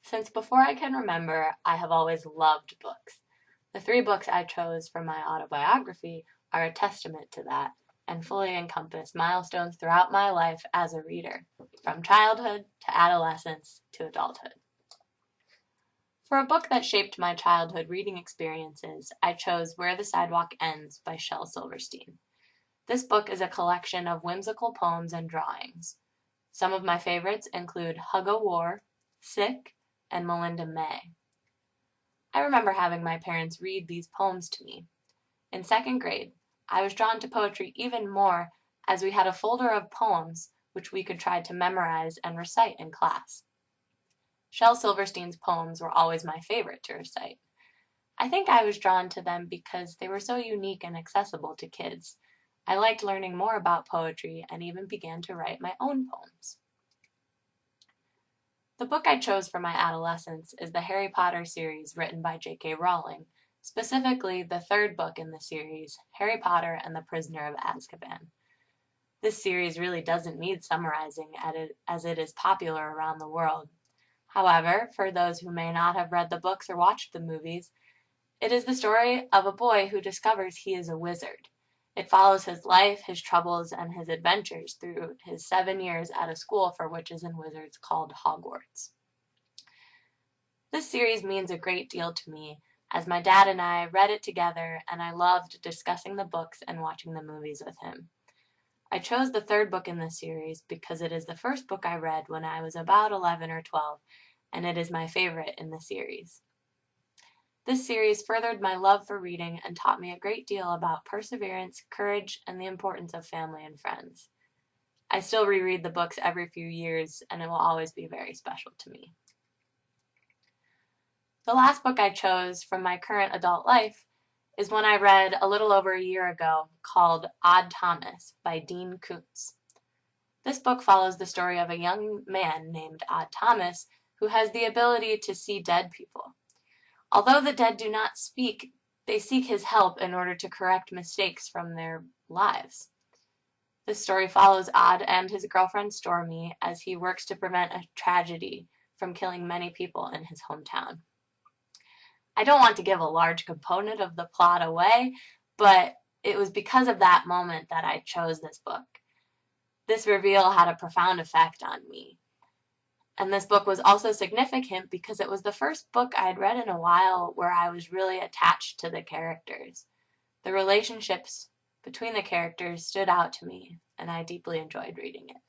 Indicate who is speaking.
Speaker 1: Since before I can remember, I have always loved books. The three books I chose for my autobiography are a testament to that and fully encompass milestones throughout my life as a reader, from childhood to adolescence to adulthood. For a book that shaped my childhood reading experiences, I chose Where the Sidewalk Ends by Shel Silverstein. This book is a collection of whimsical poems and drawings. Some of my favorites include Hug o' War, Sick, and Melinda May. I remember having my parents read these poems to me. In second grade, I was drawn to poetry even more as we had a folder of poems which we could try to memorize and recite in class. Shel Silverstein's poems were always my favorite to recite. I think I was drawn to them because they were so unique and accessible to kids. I liked learning more about poetry and even began to write my own poems. The book I chose for my adolescence is the Harry Potter series written by J.K. Rowling, specifically the third book in the series, Harry Potter and the Prisoner of Azkaban. This series really doesn't need summarizing as it is popular around the world. However, for those who may not have read the books or watched the movies, it is the story of a boy who discovers he is a wizard. It follows his life, his troubles, and his adventures through his 7 years at a school for witches and wizards called Hogwarts. This series means a great deal to me, as my dad and I read it together, and I loved discussing the books and watching the movies with him. I chose the third book in this series because it is the first book I read when I was about 11 or 12, and it is my favorite in the series. This series furthered my love for reading and taught me a great deal about perseverance, courage, and the importance of family and friends. I still reread the books every few years, and it will always be very special to me. The last book I chose from my current adult life is one I read a little over a year ago called Odd Thomas by Dean Koontz. This book follows the story of a young man named Odd Thomas who has the ability to see dead people. Although the dead do not speak, they seek his help in order to correct mistakes from their lives. This story follows Odd and his girlfriend Stormy as he works to prevent a tragedy from killing many people in his hometown. I don't want to give a large component of the plot away, but it was because of that moment that I chose this book. This reveal had a profound effect on me. And this book was also significant because it was the first book I had read in a while where I was really attached to the characters. The relationships between the characters stood out to me, and I deeply enjoyed reading it.